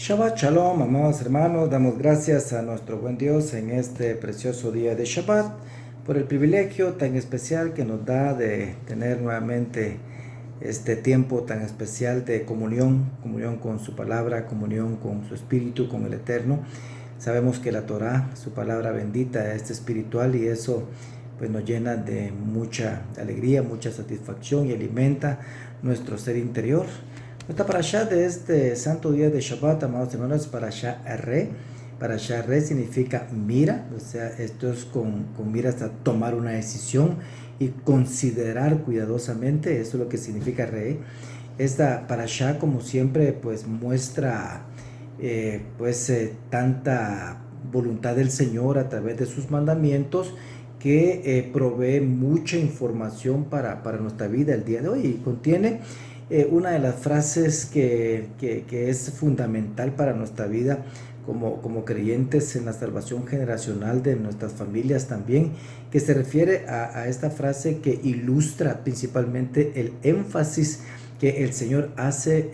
Shabbat Shalom, amados hermanos, damos gracias a nuestro buen Dios en este precioso día de Shabbat por el privilegio tan especial que nos da de tener nuevamente este tiempo tan especial de comunión con su palabra, comunión con su espíritu, con el Eterno. Sabemos que la Torah, su palabra bendita, es espiritual y eso pues nos llena de mucha alegría, mucha satisfacción y alimenta nuestro ser interior. Nuestra parashá de este santo día de Shabbat, amados hermanos, es parashá Re. Parashá Re significa mira, o sea, esto es con miras a tomar una decisión y considerar cuidadosamente, eso es lo que significa Re. Esta parashá, como siempre, pues muestra tanta voluntad del Señor a través de sus mandamientos que provee mucha información para nuestra vida el día de hoy y contiene una de las frases que es fundamental para nuestra vida como creyentes en la salvación generacional de nuestras familias también, que se refiere a esta frase que ilustra principalmente el énfasis que el Señor hace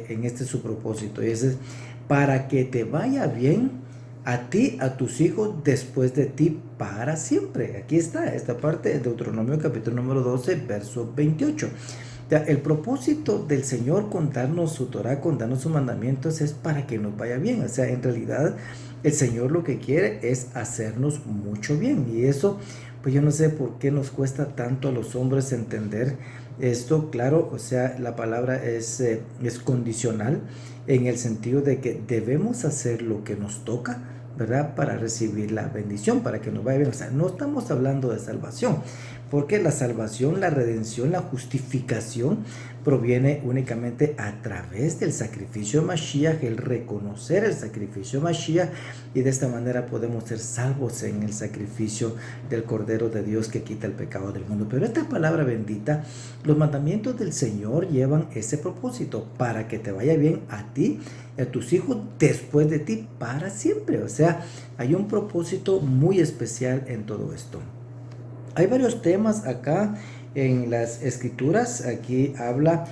en este su propósito, y es para que te vaya bien a ti, a tus hijos, después de ti, para siempre. Aquí está esta parte de Deuteronomio capítulo número 12, verso 28. El propósito del Señor con darnos su Torah, con darnos sus mandamientos, es para que nos vaya bien. O sea, en realidad el Señor lo que quiere es hacernos mucho bien. Y eso, pues yo no sé por qué nos cuesta tanto a los hombres entender esto. Claro, o sea, la palabra es condicional en el sentido de que debemos hacer lo que nos toca, ¿verdad? Para recibir la bendición, para que nos vaya bien. O sea, no estamos hablando de salvación, porque la salvación, la redención, la justificación proviene únicamente a través del sacrificio de Mashiach, el reconocer el sacrificio de Mashiach, y de esta manera podemos ser salvos en el sacrificio del Cordero de Dios que quita el pecado del mundo. Pero esta palabra bendita, los mandamientos del Señor llevan ese propósito, para que te vaya bien a ti y a tus hijos después de ti, para siempre. O sea, hay un propósito muy especial en todo esto. Hay varios temas acá en las escrituras. Aquí habla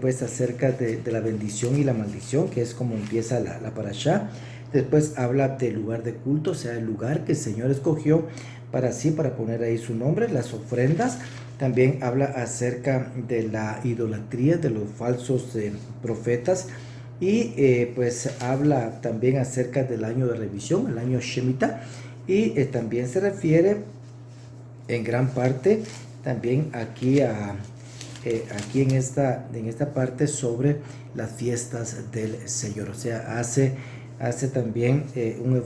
pues acerca de la bendición y la maldición, que es como empieza la parashá. Después habla del lugar de culto, o sea, el lugar que el Señor escogió para poner ahí su nombre, las ofrendas. También habla acerca de la idolatría de los falsos profetas. Y pues habla también acerca del año de revisión, el año Shemitah. Y también se refiere en gran parte también aquí en esta parte sobre las fiestas del Señor. O sea, hace también un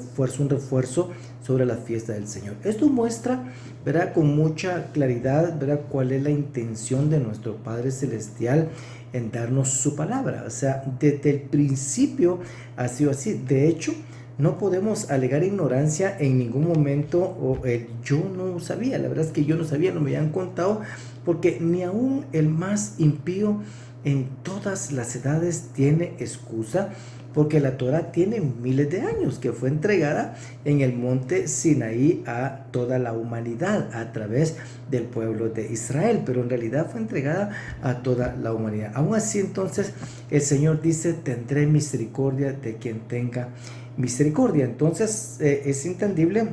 refuerzo sobre la fiesta del Señor. Esto muestra, ¿verdad?, con mucha claridad, ¿verdad?, cuál es la intención de nuestro Padre Celestial en darnos su palabra. O sea, desde el principio ha sido así. De hecho, no podemos alegar ignorancia en ningún momento, o yo no sabía. La verdad es que yo no sabía, no me habían contado, porque ni aún el más impío en todas las edades tiene excusa, porque la Torah tiene miles de años, que fue entregada en el monte Sinaí a toda la humanidad a través del pueblo de Israel, pero en realidad fue entregada a toda la humanidad. Aún así, entonces, el Señor dice: tendré misericordia de quien tenga misericordia. Entonces es entendible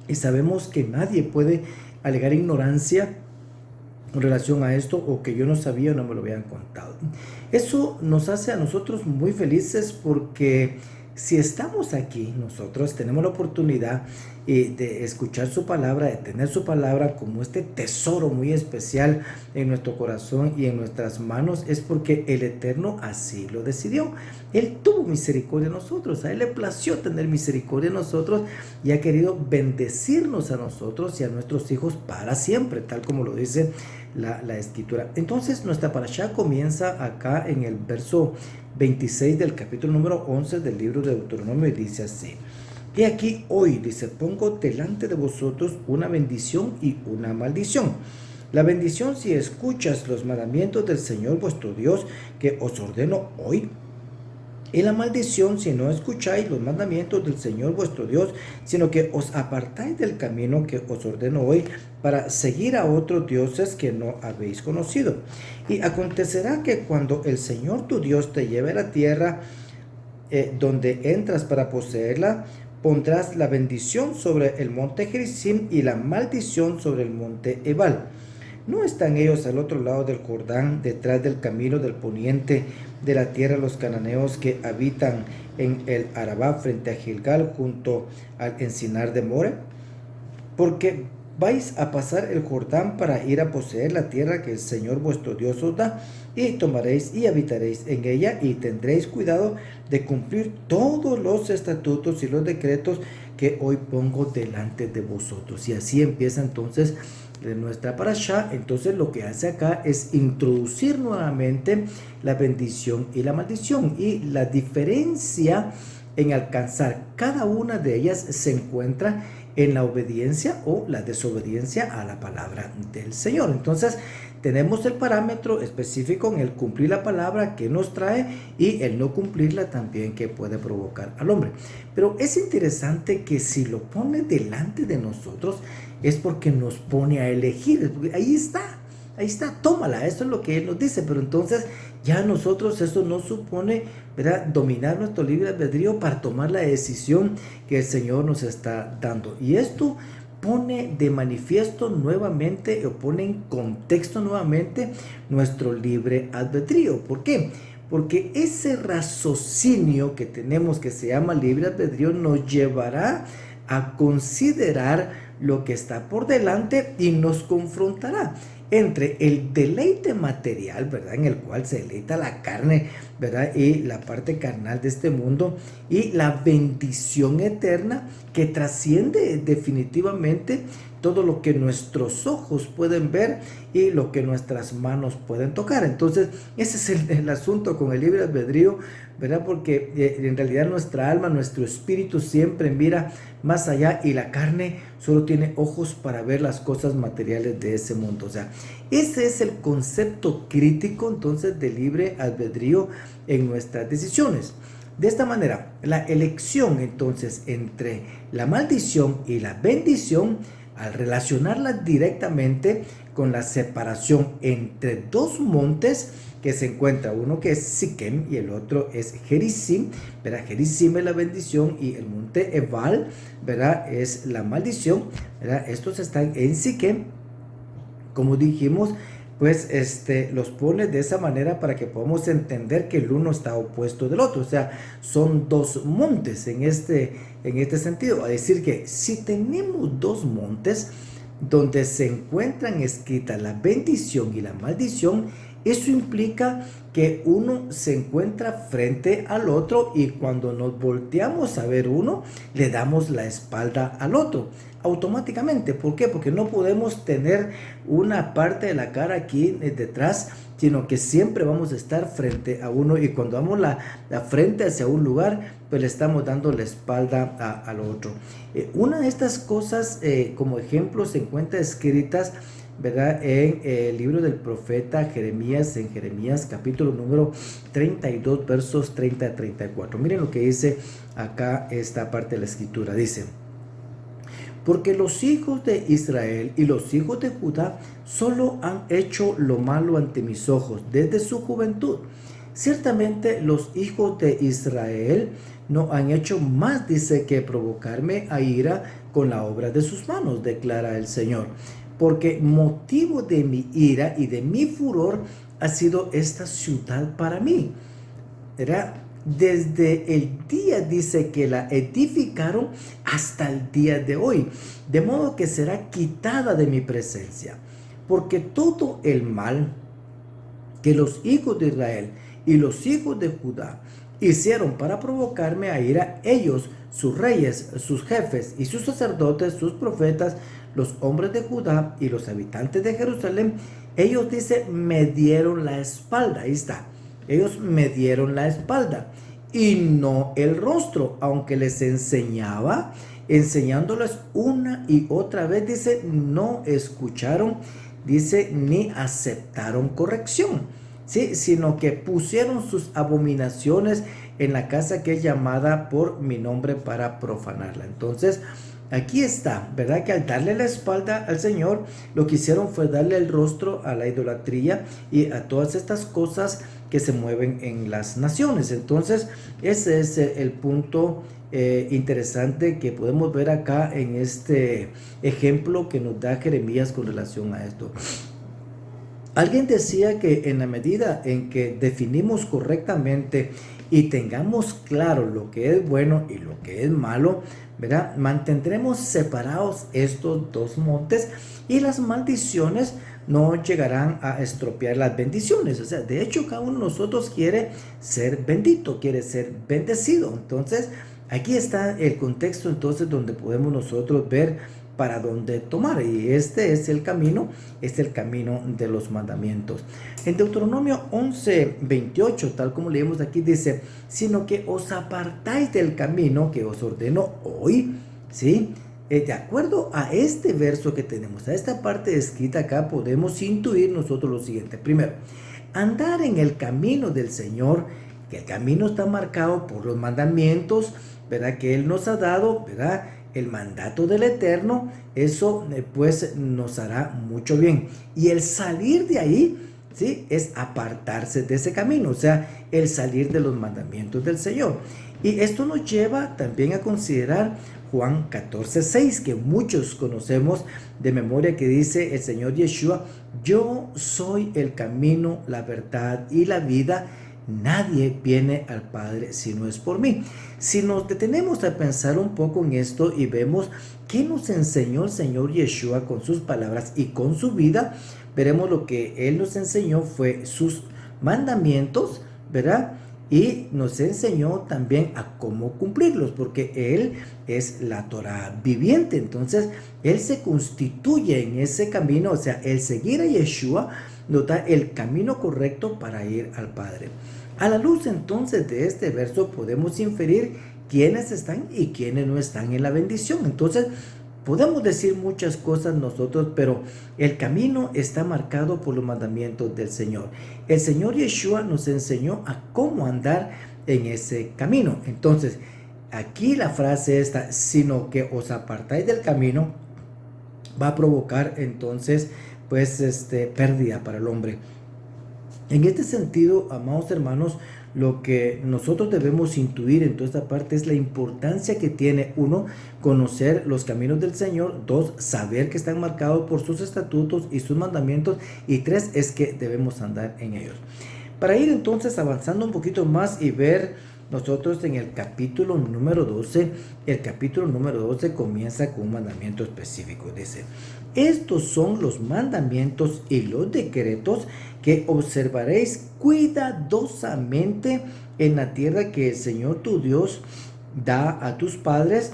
y sabemos que nadie puede alegar ignorancia en relación a esto, o que yo no sabía o no me lo habían contado. Eso nos hace a nosotros muy felices, porque si estamos aquí, nosotros tenemos la oportunidad de escuchar su palabra, de tener su palabra como este tesoro muy especial en nuestro corazón y en nuestras manos, es porque el Eterno así lo decidió. Él tuvo misericordia de nosotros, a Él le plació tener misericordia de nosotros y ha querido bendecirnos a nosotros y a nuestros hijos para siempre, tal como lo dice la escritura. Entonces nuestra parashá comienza acá en el verso 26 del capítulo número 11 del libro de Deuteronomio, y dice así: y aquí hoy, dice, pongo delante de vosotros una bendición y una maldición. La bendición, si escuchas los mandamientos del Señor vuestro Dios, que os ordeno hoy. Y la maldición, si no escucháis los mandamientos del Señor vuestro Dios, sino que os apartáis del camino que os ordeno hoy, para seguir a otros dioses que no habéis conocido. Y acontecerá que cuando el Señor tu Dios te lleve a la tierra donde entras para poseerla, pondrás la bendición sobre el monte Gerizim y la maldición sobre el monte Ebal. ¿No están ellos al otro lado del Jordán, detrás del camino del poniente de la tierra de los cananeos que habitan en el Arabá frente a Gilgal, junto al encinar de More? Porque vais a pasar el Jordán para ir a poseer la tierra que el Señor vuestro Dios os da, y tomaréis y habitaréis en ella, y tendréis cuidado de cumplir todos los estatutos y los decretos que hoy pongo delante de vosotros. Y así empieza entonces de nuestra parashá. Entonces lo que hace acá es introducir nuevamente la bendición y la maldición, y la diferencia en alcanzar cada una de ellas se encuentra en la obediencia o la desobediencia a la palabra del Señor. Entonces tenemos el parámetro específico en el cumplir la palabra que nos trae, y el no cumplirla también que puede provocar al hombre. Pero es interesante que si lo pone delante de nosotros es porque nos pone a elegir. Ahí está, tómala, eso es lo que Él nos dice. Pero entonces ya nosotros, eso no supone, ¿verdad?, dominar nuestro libre albedrío para tomar la decisión que el Señor nos está dando. Y esto pone de manifiesto nuevamente, o pone en contexto nuevamente nuestro libre albedrío. ¿Por qué? Porque ese raciocinio que tenemos, que se llama libre albedrío, nos llevará a considerar lo que está por delante y nos confrontará entre el deleite material, ¿verdad?, en el cual se deleita la carne, ¿verdad?, y la parte carnal de este mundo, y la bendición eterna que trasciende definitivamente todo lo que nuestros ojos pueden ver y lo que nuestras manos pueden tocar. Entonces ese es el asunto con el libre albedrío, ¿verdad? Porque en realidad nuestra alma, nuestro espíritu siempre mira más allá, y la carne solo tiene ojos para ver las cosas materiales de ese mundo. O sea, ese es el concepto crítico entonces de libre albedrío en nuestras decisiones. De esta manera, la elección entonces entre la maldición y la bendición, al relacionarlas directamente con la separación entre dos montes que se encuentra, uno que es Siquem y el otro es Gerizim, ¿verdad? Gerizim es la bendición y el monte Ebal, ¿verdad?, es la maldición, ¿verdad? Estos están en Siquem, como dijimos, pues los pone de esa manera para que podamos entender que el uno está opuesto del otro. O sea, son dos montes en este sentido. A decir que si tenemos dos montes donde se encuentran escritas la bendición y la maldición, eso implica que uno se encuentra frente al otro, y cuando nos volteamos a ver uno, le damos la espalda al otro automáticamente. ¿Por qué? Porque no podemos tener una parte de la cara aquí detrás, sino que siempre vamos a estar frente a uno, y cuando damos la frente hacia un lugar, pues le estamos dando la espalda al otro. Una de estas cosas, como ejemplo, se encuentra escritas, ¿verdad?, en el libro del profeta Jeremías, en Jeremías capítulo número 32, versos 30 a 34. Miren lo que dice acá esta parte de la escritura. Dice: porque los hijos de Israel y los hijos de Judá solo han hecho lo malo ante mis ojos desde su juventud. Ciertamente los hijos de Israel no han hecho más, dice, que provocarme a ira con la obra de sus manos, declara el Señor. Porque motivo de mi ira y de mi furor ha sido esta ciudad para mí. Era desde el día, dice, que la edificaron hasta el día de hoy, de modo que será quitada de mi presencia. Porque todo el mal que los hijos de Israel y los hijos de Judá hicieron para provocarme a ira, ellos, sus reyes, sus jefes y sus sacerdotes, sus profetas, los hombres de Judá y los habitantes de Jerusalén, ellos, dice, me dieron la espalda. Ahí está. Ellos me dieron la espalda y no el rostro, aunque les enseñaba, enseñándoles una y otra vez, dice, no escucharon, dice, ni aceptaron corrección, ¿sí?, sino que pusieron sus abominaciones en la casa que es llamada por mi nombre para profanarla. Entonces, aquí está, ¿verdad? Que al darle la espalda al Señor, lo que hicieron fue darle el rostro a la idolatría y a todas estas cosas que se mueven en las naciones. Entonces, ese es el punto interesante que podemos ver acá en este ejemplo que nos da Jeremías con relación a esto. Alguien decía que en la medida en que definimos correctamente y tengamos claro lo que es bueno y lo que es malo, ¿verdad? Mantendremos separados estos dos montes y las maldiciones no llegarán a estropear las bendiciones. O sea, de hecho, cada uno de nosotros quiere ser bendito, quiere ser bendecido. Entonces, aquí está el contexto entonces donde podemos nosotros ver para dónde tomar, y este es el camino de los mandamientos. En Deuteronomio 11:28, tal como leemos aquí, dice: sino que os apartáis del camino que os ordeno hoy, ¿sí? De acuerdo a este verso que tenemos, a esta parte escrita acá, podemos intuir nosotros lo siguiente. Primero, andar en el camino del Señor, que el camino está marcado por los mandamientos, ¿verdad? Que Él nos ha dado, ¿verdad? El mandato del Eterno, eso pues nos hará mucho bien. Y el salir de ahí, ¿sí? Es apartarse de ese camino, o sea, el salir de los mandamientos del Señor. Y esto nos lleva también a considerar Juan 14:6, que muchos conocemos de memoria, que dice el Señor Yeshua: yo soy el camino, la verdad y la vida. Nadie viene al Padre si no es por mí. Si nos detenemos a pensar un poco en esto y vemos qué nos enseñó el Señor Yeshua con sus palabras y con su vida, veremos lo que Él nos enseñó fue sus mandamientos, ¿verdad? Y nos enseñó también a cómo cumplirlos, porque Él es la Torah viviente. Entonces, Él se constituye en ese camino, o sea, el seguir a Yeshua nos da el camino correcto para ir al Padre. A la luz entonces de este verso podemos inferir quiénes están y quiénes no están en la bendición. Entonces, podemos decir muchas cosas nosotros, pero el camino está marcado por los mandamientos del Señor. El Señor Yeshua nos enseñó a cómo andar en ese camino. Entonces, aquí la frase esta, sino que os apartáis del camino, va a provocar entonces pues pérdida para el hombre. En este sentido, amados hermanos, lo que nosotros debemos intuir en toda esta parte es la importancia que tiene, uno, conocer los caminos del Señor; dos, saber que están marcados por sus estatutos y sus mandamientos; y tres, es que debemos andar en ellos. Para ir entonces avanzando un poquito más y ver nosotros en el capítulo número 12, el capítulo número 12 comienza con un mandamiento específico. Dice: estos son los mandamientos y los decretos que observaréis cuidadosamente en la tierra que el Señor tu Dios da a tus padres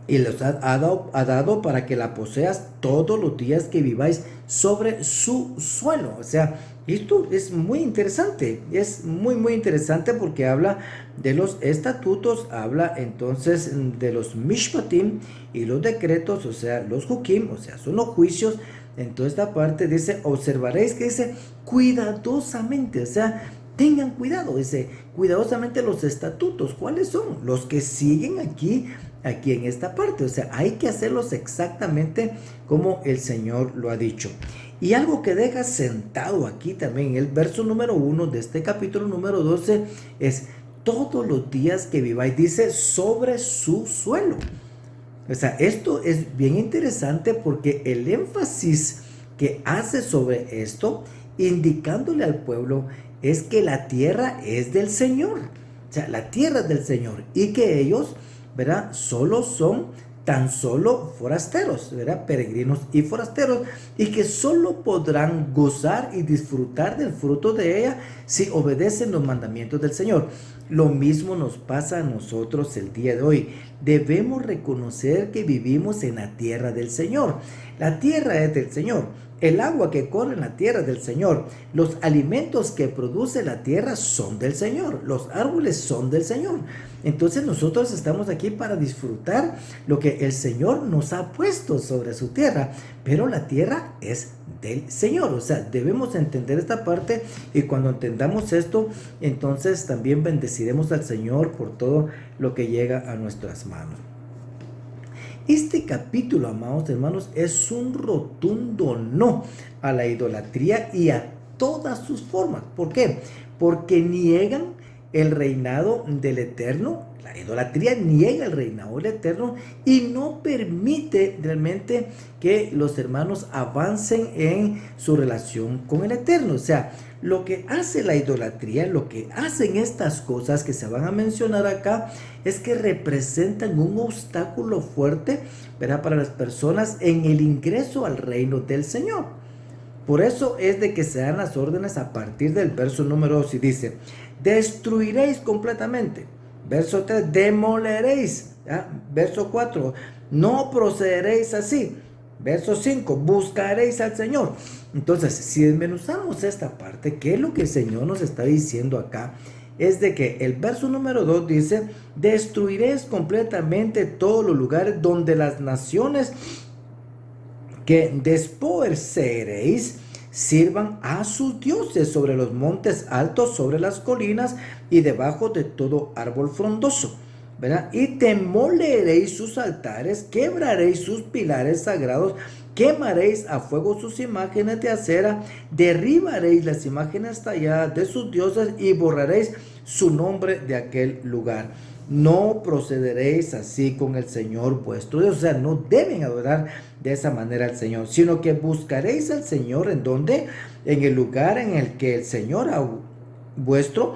y los ha dado para que la poseas todos los días que viváis sobre su suelo. O sea, esto es muy interesante, es muy interesante, porque habla de los estatutos, habla entonces de los mishpatim y los decretos, o sea, los hukim, o sea, son los juicios. En toda esta parte dice: observaréis, que dice cuidadosamente, o sea, tengan cuidado, dice cuidadosamente los estatutos. ¿Cuáles son? Los que siguen aquí en esta parte, o sea, hay que hacerlos exactamente como el Señor lo ha dicho. Y algo que deja sentado aquí también en el verso número 1 de este capítulo número 12 es: todos los días que viváis, dice, sobre su suelo. O sea, esto es bien interesante, porque el énfasis que hace sobre esto, indicándole al pueblo, es que la tierra es del Señor. O sea, la tierra es del Señor, y que ellos, ¿verdad?, solo son tan solo forasteros, ¿verdad?, peregrinos y forasteros, y que solo podrán gozar y disfrutar del fruto de ella si obedecen los mandamientos del Señor. Lo mismo nos pasa a nosotros el día de hoy. Debemos reconocer que vivimos en la tierra del Señor. La tierra es del Señor. El agua que corre en la tierra es del Señor. Los alimentos que produce la tierra son del Señor. Los árboles son del Señor. Entonces nosotros estamos aquí para disfrutar lo que el Señor nos ha puesto sobre su tierra. Pero la tierra es del Señor. O sea, debemos entender esta parte, y cuando entendamos esto, entonces también bendeciremos al Señor por todo lo que llega a nuestras manos. Este capítulo, amados hermanos, es un rotundo no a la idolatría y a todas sus formas. ¿Por qué? Porque niegan el reinado del Eterno. La idolatría niega el reinado del Eterno y no permite realmente que los hermanos avancen en su relación con el Eterno. O sea, lo que hace la idolatría, lo que hacen estas cosas que se van a mencionar acá, es que representan un obstáculo fuerte, ¿verdad?, para las personas en el ingreso al reino del Señor. Por eso es de que se dan las órdenes a partir del verso número 2 y dice: destruiréis completamente. Verso 3, demoleréis. ¿Ya? Verso 4, no procederéis así. Verso 5, buscaréis al Señor. Entonces, si desmenuzamos esta parte, ¿qué es lo que el Señor nos está diciendo acá? Es de que el verso número 2 dice: destruiréis completamente todos los lugares donde las naciones que desposeeréis sirvan a sus dioses sobre los montes altos, sobre las colinas y debajo de todo árbol frondoso, ¿verdad? Y demoleréis sus altares, quebraréis sus pilares sagrados, quemaréis a fuego sus imágenes de acera, derribaréis las imágenes talladas de sus dioses y borraréis su nombre de aquel lugar. No procederéis así con el Señor vuestro Dios. O sea, no deben adorar de esa manera al Señor, sino que buscaréis al Señor en donde, en el lugar en el que el Señor vuestro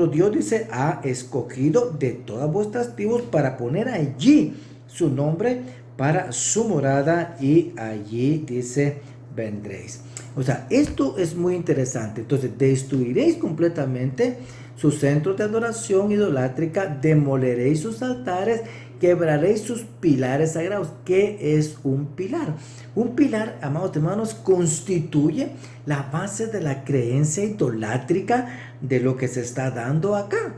Dios, dice, ha escogido de todas vuestras tribus para poner allí su nombre para su morada, y allí dice vendréis. O sea, esto es muy interesante. Entonces, destruiréis completamente sus centros de adoración idolátrica, demoleréis sus altares, quebraréis sus pilares sagrados. ¿Qué es un pilar? Un pilar, amados hermanos, constituye la base de la creencia idolátrica de lo que se está dando acá.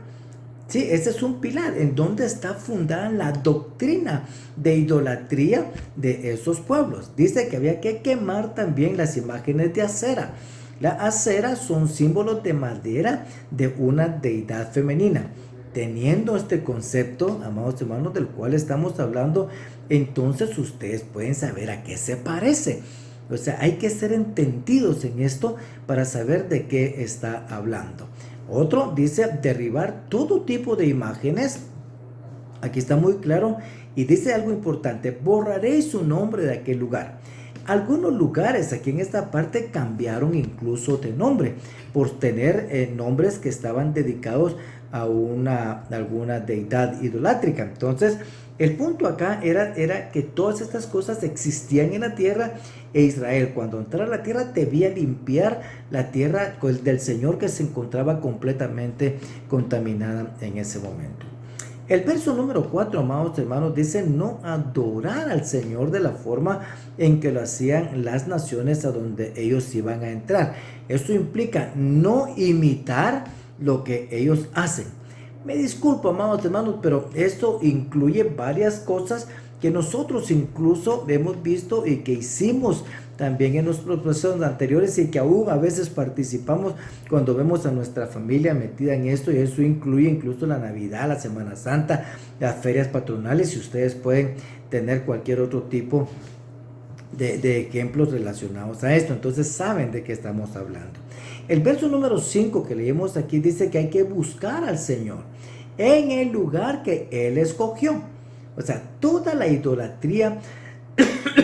Sí, ese es un pilar en donde está fundada la doctrina de idolatría de esos pueblos. Dice que había que quemar también las imágenes de acera. Las aceras son símbolos de madera de una deidad femenina. Teniendo este concepto, amados hermanos, del cual estamos hablando, entonces ustedes pueden saber a qué se parece. O sea, hay que ser entendidos en esto para saber de qué está hablando. Otro dice derribar todo tipo de imágenes. Aquí está muy claro. Y dice algo importante: borraréis su nombre de aquel lugar. Algunos lugares aquí en esta parte cambiaron incluso de nombre por tener nombres que estaban dedicados a alguna deidad idolátrica. Entonces, el punto acá era que todas estas cosas existían en la tierra, e Israel, cuando entrara a la tierra, debía limpiar la tierra del Señor, que se encontraba completamente contaminada en ese momento. El verso número 4, amados hermanos, dice no adorar al Señor de la forma en que lo hacían las naciones a donde ellos iban a entrar. Esto implica no imitar lo que ellos hacen. Me disculpo, amados hermanos, pero esto incluye varias cosas que nosotros incluso hemos visto y que hicimos también en nuestros procesos anteriores, y que aún a veces participamos cuando vemos a nuestra familia metida en esto, y eso incluye incluso la Navidad, la Semana Santa, las ferias patronales, y ustedes pueden tener cualquier otro tipo de ejemplos relacionados a esto. Entonces saben de qué estamos hablando. El verso número 5 que leemos aquí dice que hay que buscar al Señor en el lugar que Él escogió. O sea, toda la idolatría,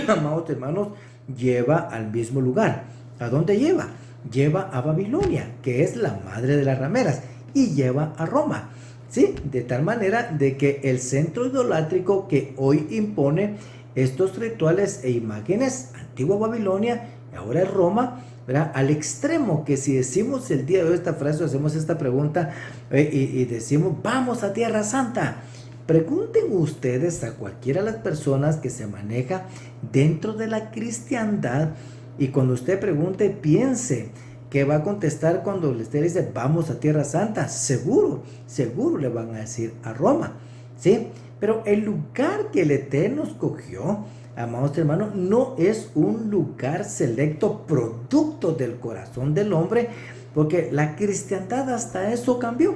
amados hermanos, lleva al mismo lugar. ¿A dónde lleva? Lleva a Babilonia, que es la madre de las rameras, y lleva a Roma. ¿Sí? De tal manera de que el centro idolátrico que hoy impone estos rituales e imágenes, antigua Babilonia, y ahora es Roma, ¿verdad? Al extremo que si decimos el día de hoy esta frase, hacemos esta pregunta y decimos vamos a Tierra Santa. Pregunten ustedes a cualquiera de las personas que se maneja dentro de la cristiandad, y cuando usted pregunte, piense que va a contestar cuando usted dice vamos a Tierra Santa. Seguro le van a decir a Roma, ¿sí? Pero el lugar que el Eterno escogió, amados hermanos, no es un lugar selecto producto del corazón del hombre, porque la cristiandad hasta eso cambió.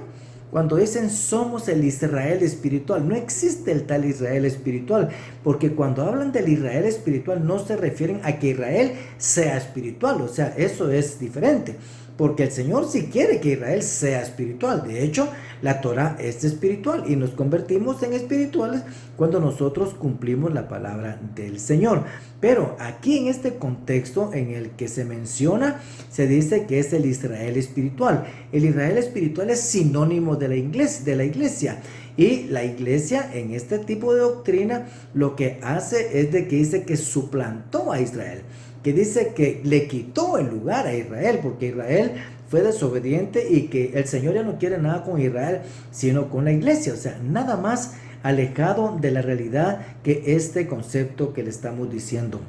Cuando dicen somos el Israel espiritual, no existe el tal Israel espiritual, porque cuando hablan del Israel espiritual no se refieren a que Israel sea espiritual, o sea, eso es diferente, porque el Señor sí quiere que Israel sea espiritual. De hecho, la Torah es espiritual y nos convertimos en espirituales cuando nosotros cumplimos la palabra del Señor. Pero aquí en este contexto en el que se menciona, se dice que es el Israel espiritual. El Israel espiritual es sinónimo de la iglesia. Y la iglesia en este tipo de doctrina lo que hace es de que dice que suplantó a Israel, que dice que le quitó el lugar a Israel, porque Israel fue desobediente y que el Señor ya no quiere nada con Israel, sino con la iglesia. O sea, nada más alejado de la realidad que este concepto que le estamos diciendo.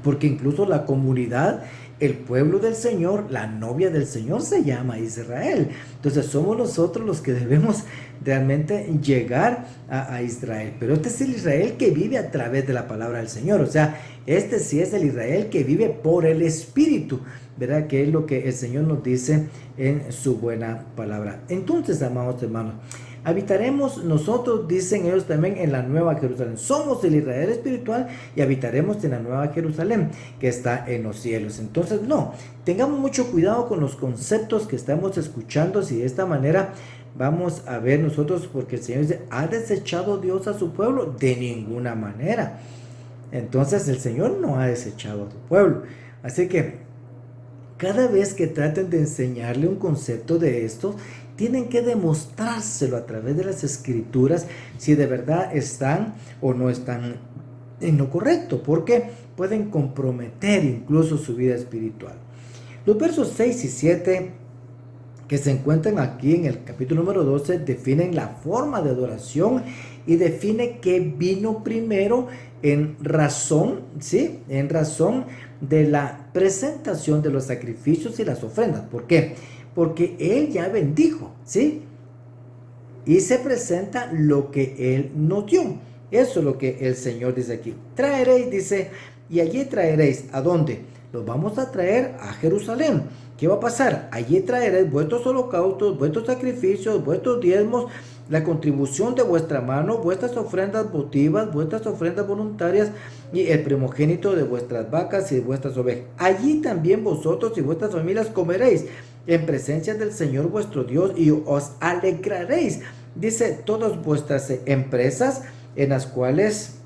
Porque incluso la comunidad, el pueblo del Señor, la novia del Señor se llama Israel. Entonces somos nosotros los que debemos realmente llegar a Israel. Pero este es el Israel que vive a través de la palabra del Señor. O sea, este sí es el Israel que vive por el Espíritu. ¿Verdad? Que es lo que el Señor nos dice en su buena palabra. Entonces, amados hermanos, habitaremos nosotros, dicen ellos también, en la Nueva Jerusalén. Somos el Israel espiritual y habitaremos en la Nueva Jerusalén que está en los cielos. Entonces, no, tengamos mucho cuidado con los conceptos que estamos escuchando. Si de esta manera vamos a ver nosotros, porque el Señor dice, ¿ha desechado Dios a su pueblo? De ninguna manera. Entonces, el Señor no ha desechado a su pueblo. Así que cada vez que traten de enseñarle un concepto de estos, tienen que demostrárselo a través de las escrituras si de verdad están o no están en lo correcto, porque pueden comprometer incluso su vida espiritual. Los versos 6 y 7 que se encuentran aquí en el capítulo número 12 definen la forma de adoración y define qué vino primero en razón, ¿sí? En razón de la presentación de los sacrificios y las ofrendas. ¿Por qué? Porque Él ya bendijo, ¿sí? Y se presenta lo que Él nos dio. Eso es lo que el Señor dice aquí. Traeréis, dice, y allí traeréis, ¿a dónde? Los vamos a traer a Jerusalén. ¿Qué va a pasar? Allí traeréis vuestros holocaustos, vuestros sacrificios, vuestros diezmos, la contribución de vuestra mano, vuestras ofrendas votivas, vuestras ofrendas voluntarias y el primogénito de vuestras vacas y de vuestras ovejas. Allí también vosotros y vuestras familias comeréis en presencia del Señor vuestro Dios y os alegraréis. Dice, todas vuestras empresas en las cuales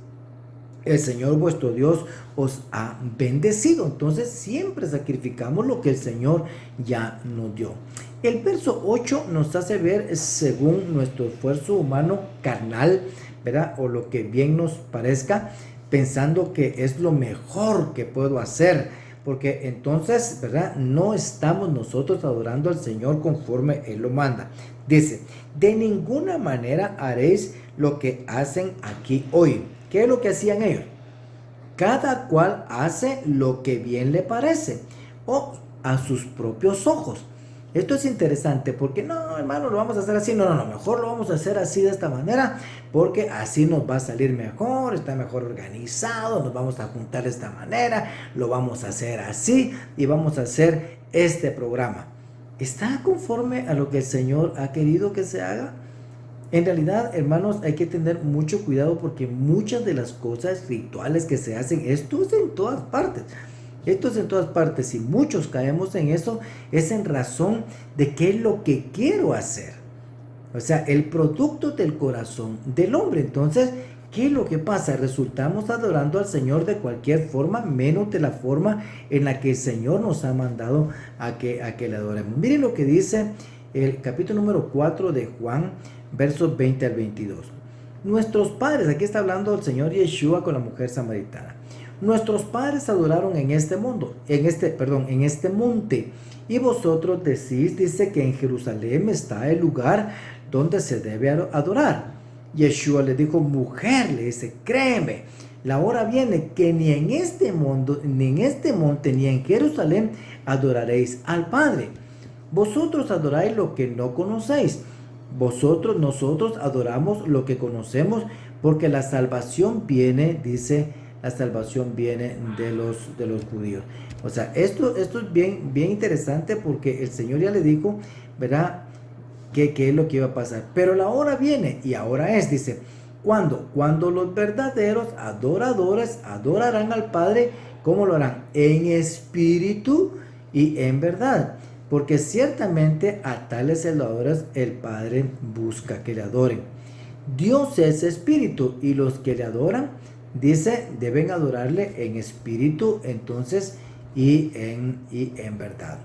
el Señor vuestro Dios os ha bendecido. Entonces siempre sacrificamos lo que el Señor ya nos dio. El verso 8 nos hace ver según nuestro esfuerzo humano carnal, ¿verdad? O lo que bien nos parezca, pensando que es lo mejor que puedo hacer. Porque entonces, ¿verdad? No estamos nosotros adorando al Señor conforme Él lo manda. Dice, de ninguna manera haréis lo que hacen aquí hoy. ¿Qué es lo que hacían ellos? Cada cual hace lo que bien le parece o a sus propios ojos. Esto es interesante porque no, hermano, lo vamos a hacer así. No, mejor lo vamos a hacer así de esta manera porque así nos va a salir mejor, está mejor organizado, nos vamos a juntar de esta manera, lo vamos a hacer así y vamos a hacer este programa. ¿Está conforme a lo que el Señor ha querido que se haga? En realidad, hermanos, hay que tener mucho cuidado porque muchas de las cosas rituales que se hacen, esto es en todas partes. Esto es en todas partes y muchos caemos en eso, es en razón de qué es lo que quiero hacer. O sea, el producto del corazón del hombre. Entonces, ¿qué es lo que pasa? Resultamos adorando al Señor de cualquier forma, menos de la forma en la que el Señor nos ha mandado a que le adoremos. Miren lo que dice el capítulo número 4 de Juan, versos 20 al 22. Nuestros padres, aquí está hablando el Señor Yeshua con la mujer samaritana. Nuestros padres adoraron en este monte. Y vosotros decís, dice que en Jerusalén está el lugar donde se debe adorar. Yeshua le dijo, mujer, le dice, créeme, la hora viene que ni en este monte, ni en Jerusalén adoraréis al Padre. Vosotros adoráis lo que no conocéis. Nosotros adoramos lo que conocemos, porque la salvación viene, dice, la salvación viene de los judíos. O sea, esto es bien interesante porque el Señor ya le dijo, ¿verdad? qué es lo que iba a pasar. Pero la hora viene y ahora es, dice, cuando los verdaderos adoradores adorarán al Padre, ¿cómo lo harán? En espíritu y en verdad. Porque ciertamente a tales adoradores el Padre busca que le adoren. Dios es espíritu y los que le adoran, dice, deben adorarle en espíritu, entonces, y en verdad.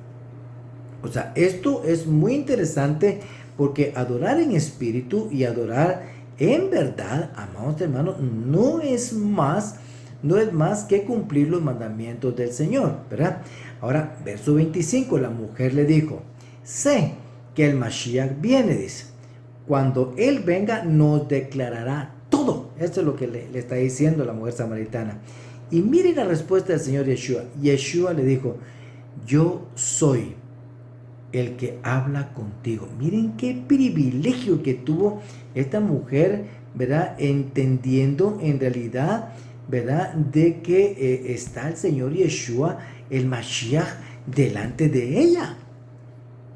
O sea, esto es muy interesante porque adorar en espíritu y adorar en verdad, amados hermanos, no es más que cumplir los mandamientos del Señor, ¿verdad? Ahora, verso 25, la mujer le dijo, sé que el Mashiach viene, dice. Cuando Él venga, nos declarará todo. Esto es lo que le está diciendo la mujer samaritana. Y mire la respuesta del Señor Yeshua. Yeshua le dijo, yo soy el que habla contigo. Miren qué privilegio que tuvo esta mujer, ¿verdad? Entendiendo en realidad, ¿verdad? De que está el Señor Yeshua, el Mashiach, delante de ella.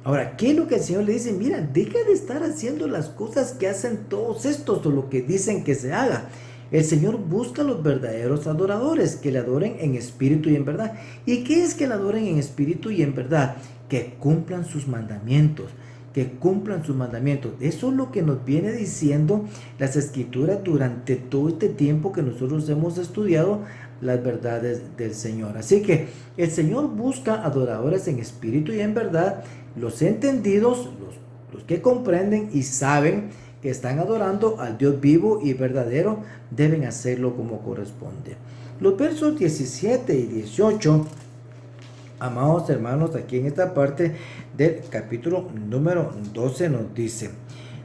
Ahora, ¿qué es lo que el Señor le dice? Mira, deja de estar haciendo las cosas que hacen todos estos o lo que dicen que se haga. El Señor busca a los verdaderos adoradores, que le adoren en espíritu y en verdad. ¿Y qué es que le adoren en espíritu y en verdad? Que cumplan sus mandamientos, que cumplan sus mandamientos. Eso es lo que nos viene diciendo las Escrituras durante todo este tiempo que nosotros hemos estudiado las verdades del Señor. Así que el Señor busca adoradores en espíritu y en verdad, los entendidos, los que comprenden y saben que están adorando al Dios vivo y verdadero, deben hacerlo como corresponde. Los versos 17 y 18, amados hermanos, aquí en esta parte del capítulo número 12 nos dice: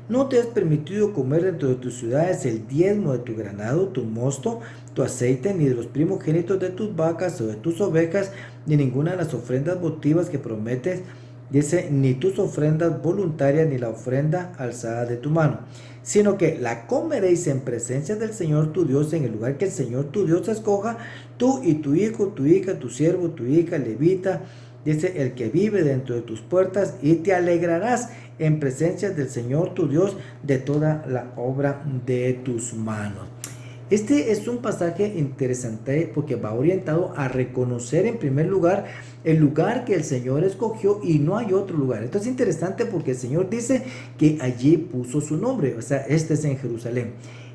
no te has permitido comer dentro de tus ciudades el diezmo de tu ganado, tu mosto, tu aceite, ni de los primogénitos de tus vacas o de tus ovejas, ni ninguna de las ofrendas votivas que prometes, dice, ni tus ofrendas voluntarias, ni la ofrenda alzada de tu mano, sino que la comeréis en presencia del Señor tu Dios, en el lugar que el Señor tu Dios escoja, tú y tu hijo, tu hija, tu siervo, tu hija, levita, dice, el que vive dentro de tus puertas, y te alegrarás en presencia del Señor tu Dios de toda la obra de tus manos. Este es un pasaje interesante porque va orientado a reconocer en primer lugar el lugar que el Señor escogió y no hay otro lugar. Esto es interesante porque el Señor dice que allí puso su nombre, o sea, este es en Jerusalén.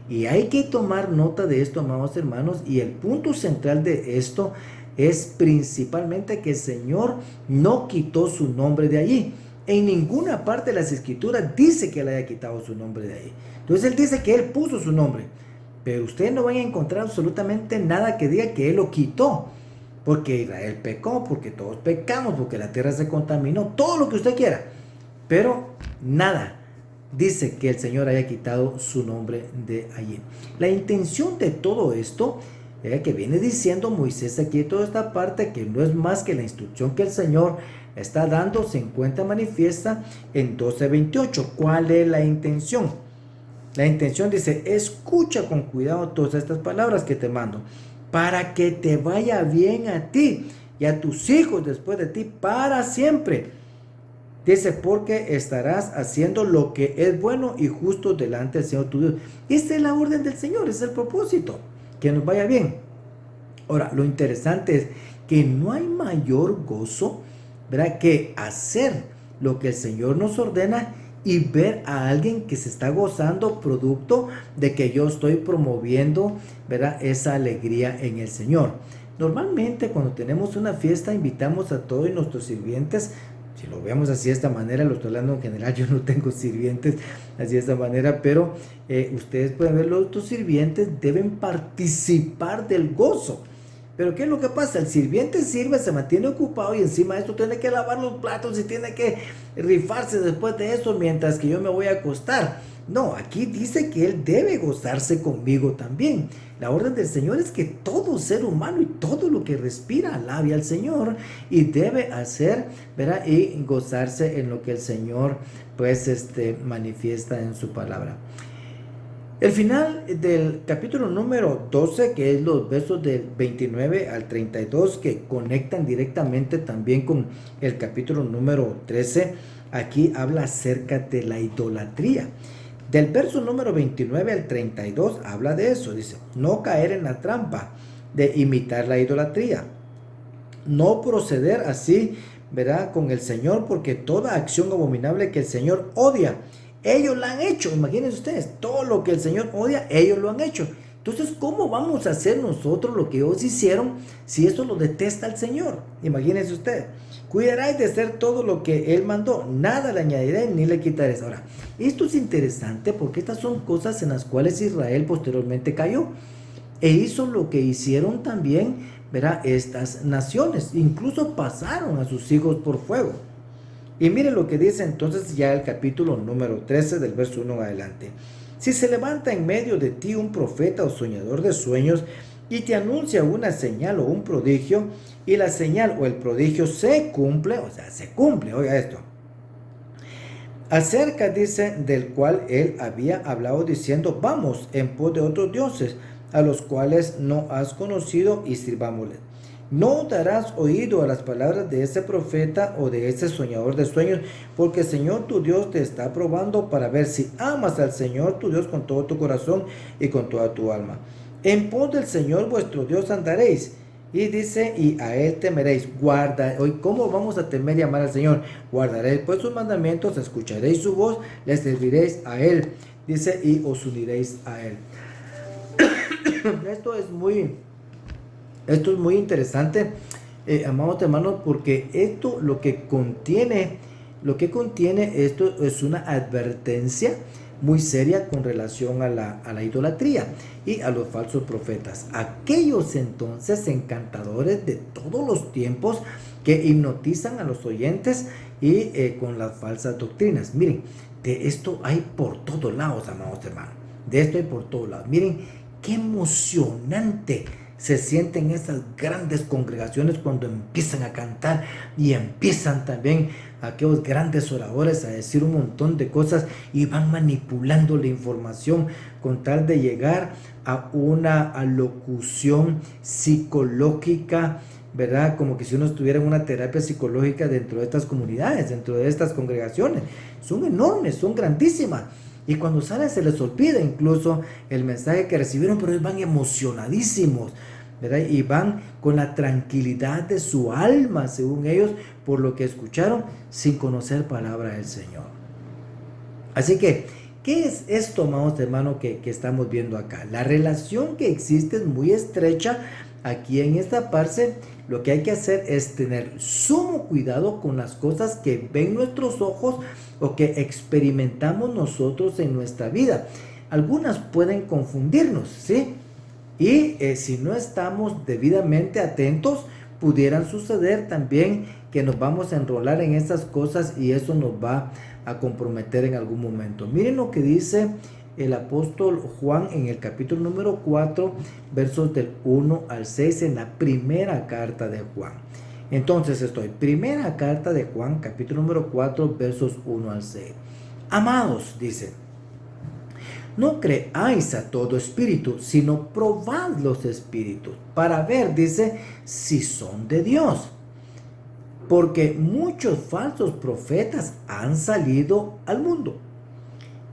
Y hay que tomar nota de esto, amados hermanos, y el punto central de esto es principalmente que el Señor no quitó su nombre de allí. En ninguna parte de las Escrituras dice que Él haya quitado su nombre de ahí. Entonces Él dice que Él puso su nombre. Pero ustedes no van a encontrar absolutamente nada que diga que Él lo quitó. Porque Israel pecó, porque todos pecamos, porque la tierra se contaminó, todo lo que usted quiera. Pero nada dice que el Señor haya quitado su nombre de allí. La intención de todo esto, que viene diciendo Moisés aquí en toda esta parte, que no es más que la instrucción que el Señor está dando, se encuentra manifiesta en 12:28. ¿Cuál es la intención? La intención dice, escucha con cuidado todas estas palabras que te mando, para que te vaya bien a ti y a tus hijos después de ti para siempre. Dice, porque estarás haciendo lo que es bueno y justo delante del Señor tu Dios. Esta es la orden del Señor, es el propósito, que nos vaya bien. Ahora, lo interesante es que no hay mayor gozo, ¿verdad?, que hacer lo que el Señor nos ordena y ver a alguien que se está gozando producto de que yo estoy promoviendo, ¿verdad?, esa alegría en el Señor. Normalmente cuando tenemos una fiesta invitamos a todos nuestros sirvientes. Si lo vemos así de esta manera, lo estoy hablando en general, yo no tengo sirvientes así de esta manera, pero ustedes pueden ver, los sirvientes deben participar del gozo. Pero ¿qué es lo que pasa? El sirviente sirve, se mantiene ocupado y encima de esto tiene que lavar los platos y tiene que rifarse después de eso mientras que yo me voy a acostar. No, aquí dice que él debe gozarse conmigo también. La orden del Señor es que todo ser humano y todo lo que respira alabe al Señor y debe hacer, ¿verdad?, y gozarse en lo que el Señor pues manifiesta en su palabra. El final del capítulo número 12, que es los versos del 29 al 32, que conectan directamente también con el capítulo número 13, aquí habla acerca de la idolatría. Del verso número 29 al 32 habla de eso. Dice, no caer en la trampa de imitar la idolatría. No proceder así, ¿verdad? Con el Señor, porque toda acción abominable que el Señor odia, ellos la han hecho. Imagínense ustedes, todo lo que el Señor odia, ellos lo han hecho. Entonces, ¿cómo vamos a hacer nosotros lo que ellos hicieron si eso lo detesta el Señor? Imagínense ustedes. Cuidaréis de hacer todo lo que Él mandó, nada le añadiré ni le quitaré. Ahora, esto es interesante porque estas son cosas en las cuales Israel posteriormente cayó e hizo lo que hicieron también, verá, estas naciones. Incluso pasaron a sus hijos por fuego. Y mire lo que dice entonces ya el capítulo número 13 del verso 1 en adelante. Si se levanta en medio de ti un profeta o soñador de sueños y te anuncia una señal o un prodigio, y la señal o el prodigio se cumple, o sea, se cumple, oiga esto, acerca, dice, del cual él había hablado diciendo, vamos en pos de otros dioses, a los cuales no has conocido, y sirvámosles. No darás oído a las palabras de ese profeta o de ese soñador de sueños, porque el Señor tu Dios te está probando para ver si amas al Señor tu Dios con todo tu corazón y con toda tu alma. En pos del Señor vuestro Dios andaréis. Y dice, y a Él temeréis. Guarda, hoy, ¿cómo vamos a temer y amar al Señor? Guardaréis pues sus mandamientos, escucharéis su voz, le serviréis a Él. Dice, y os uniréis a Él. Esto es muy interesante, amados hermanos, porque esto lo que contiene esto es una advertencia muy seria con relación a la idolatría y a los falsos profetas. Aquellos entonces encantadores de todos los tiempos que hipnotizan a los oyentes y con las falsas doctrinas. Miren, de esto hay por todos lados, amados hermanos. De esto hay por todos lados. Miren, qué emocionante se sienten esas grandes congregaciones cuando empiezan a cantar y empiezan también aquellos grandes oradores a decir un montón de cosas y van manipulando la información con tal de llegar a una alocución psicológica, ¿verdad? Como que si uno estuviera en una terapia psicológica dentro de estas comunidades, dentro de estas congregaciones. Son enormes, son grandísimas. Y cuando salen se les olvida incluso el mensaje que recibieron, pero ellos van emocionadísimos, ¿verdad? Y van con la tranquilidad de su alma, según ellos, por lo que escucharon, sin conocer palabra del Señor. Así que, ¿qué es esto, amados hermanos, que estamos viendo acá? La relación que existe es muy estrecha. Aquí en esta parte, lo que hay que hacer es tener sumo cuidado con las cosas que ven nuestros ojos o que experimentamos nosotros en nuestra vida. Algunas pueden confundirnos, ¿sí? Y si no estamos debidamente atentos, pudieran suceder también que nos vamos a enrolar en estas cosas y eso nos va a comprometer en algún momento. Miren lo que dice el apóstol Juan en el capítulo número 4, versos del 1 al 6, en la primera carta de Juan. Entonces primera carta de Juan, capítulo número 4, versos 1 al 6. Amados, dice, no creáis a todo espíritu, sino probad los espíritus, para ver, dice, si son de Dios. Porque muchos falsos profetas han salido al mundo.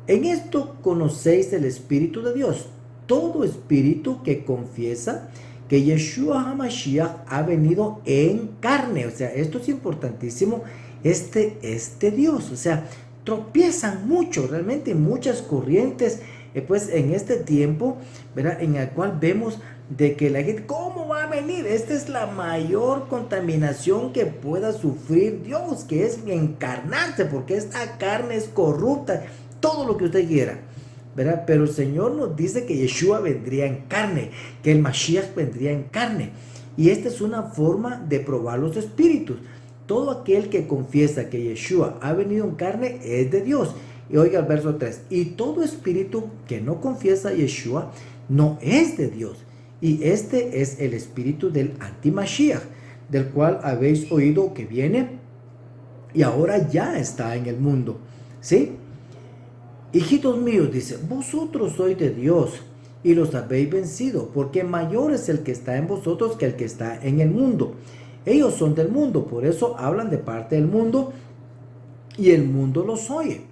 En esto conocéis el Espíritu de Dios. Todo espíritu que confiesa que Yeshua HaMashiach ha venido en carne. O sea, esto es importantísimo. Este Dios. O sea, tropiezan mucho, realmente muchas corrientes, pues en este tiempo, ¿verdad? En el cual vemos de que la gente, ¿cómo va a venir? Esta es la mayor contaminación que pueda sufrir Dios, que es encarnarse, porque esta carne es corrupta. Todo lo que usted quiera, ¿verdad? Pero el Señor nos dice que Yeshua vendría en carne, que el Mashiach vendría en carne. Y esta es una forma de probar los espíritus. Todo aquel que confiesa que Yeshua ha venido en carne es de Dios. Y oiga el verso 3. Y todo espíritu que no confiesa a Yeshua no es de Dios. Y este es el espíritu del anti-Mashiach, del cual habéis oído que viene y ahora ya está en el mundo. ¿Sí? Hijitos míos, dice, vosotros sois de Dios y los habéis vencido, porque mayor es el que está en vosotros que el que está en el mundo. Ellos son del mundo, por eso hablan de parte del mundo y el mundo los oye.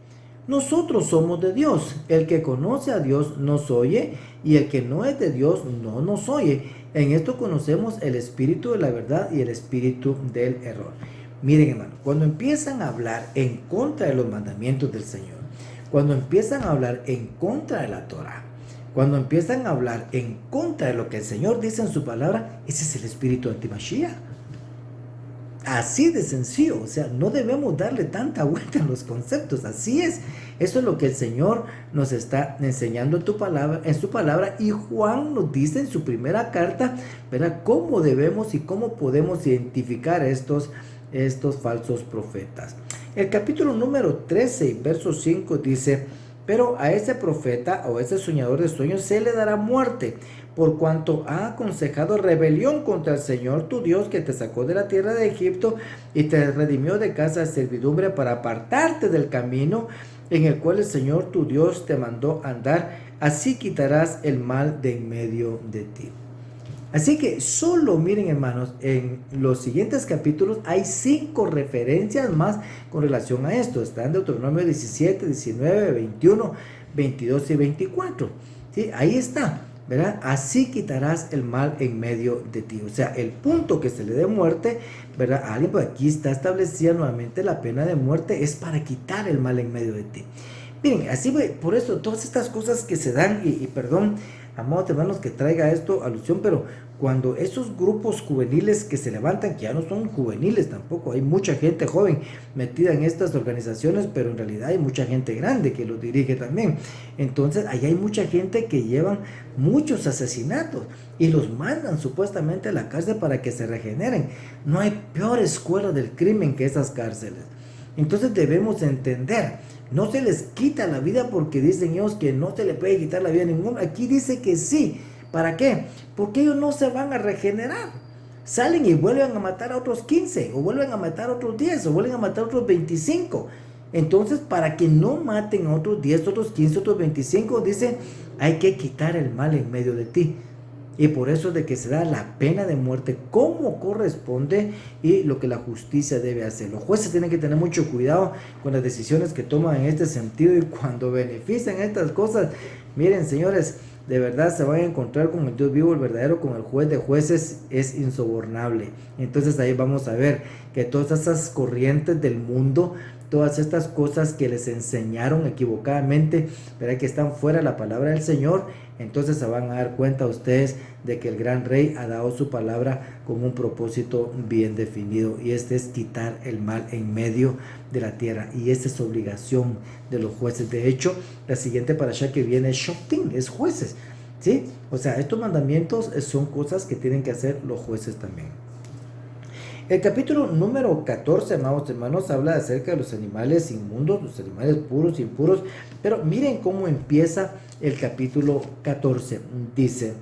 Nosotros somos de Dios. El que conoce a Dios nos oye, y el que no es de Dios no nos oye. En esto conocemos el espíritu de la verdad y el espíritu del error. Miren, hermano, cuando empiezan a hablar en contra de los mandamientos del Señor, cuando empiezan a hablar en contra de la Torah, cuando empiezan a hablar en contra de lo que el Señor dice en su palabra, ese es el espíritu anti-Mashiach. Así de sencillo, o sea, no debemos darle tanta vuelta en los conceptos, así es. Eso es lo que el Señor nos está enseñando en su palabra, y Juan nos dice en su primera carta, ¿verdad?, cómo debemos y cómo podemos identificar estos falsos profetas. El capítulo número 13, verso 5 dice: pero a ese profeta o ese soñador de sueños se le dará muerte, por cuanto ha aconsejado rebelión contra el Señor tu Dios, que te sacó de la tierra de Egipto y te redimió de casa de servidumbre, para apartarte del camino en el cual el Señor tu Dios te mandó andar. Así quitarás el mal de en medio de ti. Así que solo miren, hermanos, en los siguientes capítulos hay 5 referencias más con relación a esto. Está en Deuteronomio 17, 19, 21, 22 y 24. ¿Sí? Ahí está, ¿verdad? Así quitarás el mal en medio de ti. O sea, el punto que se le dé muerte, ¿verdad?, a alguien, pues aquí está establecida nuevamente la pena de muerte, es para quitar el mal en medio de ti. Miren, así, por eso todas estas cosas que se dan, y perdón, amados hermanos, que traiga esto alusión, pero cuando esos grupos juveniles que se levantan, que ya no son juveniles tampoco, hay mucha gente joven metida en estas organizaciones, pero en realidad hay mucha gente grande que los dirige también. Entonces, ahí hay mucha gente que llevan muchos asesinatos y los mandan supuestamente a la cárcel para que se regeneren. No hay peor escuela del crimen que esas cárceles. Entonces debemos entender, no se les quita la vida porque dicen ellos que no se le puede quitar la vida a ninguno. Aquí dice que sí. ¿Para qué? Porque ellos no se van a regenerar. Salen y vuelven a matar a otros 15, o vuelven a matar a otros 10, o vuelven a matar a otros 25. Entonces, para que no maten a otros 10, otros 15, otros 25, dice, hay que quitar el mal en medio de ti. Y por eso es de que se da la pena de muerte como corresponde y lo que la justicia debe hacer. Los jueces tienen que tener mucho cuidado con las decisiones que toman en este sentido, y cuando benefician estas cosas, miren, señores, de verdad se van a encontrar con el Dios vivo, el verdadero, con el juez de jueces, es insobornable. Entonces ahí vamos a ver que todas esas corrientes del mundo, todas estas cosas que les enseñaron equivocadamente, ¿verdad?, que están fuera de la palabra del Señor, entonces se van a dar cuenta ustedes de que el gran rey ha dado su palabra con un propósito bien definido, y este es quitar el mal en medio de la tierra, y esta es obligación de los jueces. De hecho, la siguiente parashá que viene es Shoftim, es jueces, ¿sí? O sea, estos mandamientos son cosas que tienen que hacer los jueces también. El capítulo número 14, amados hermanos, habla acerca de los animales inmundos, los animales puros, impuros, pero miren cómo empieza el capítulo 14. Dice: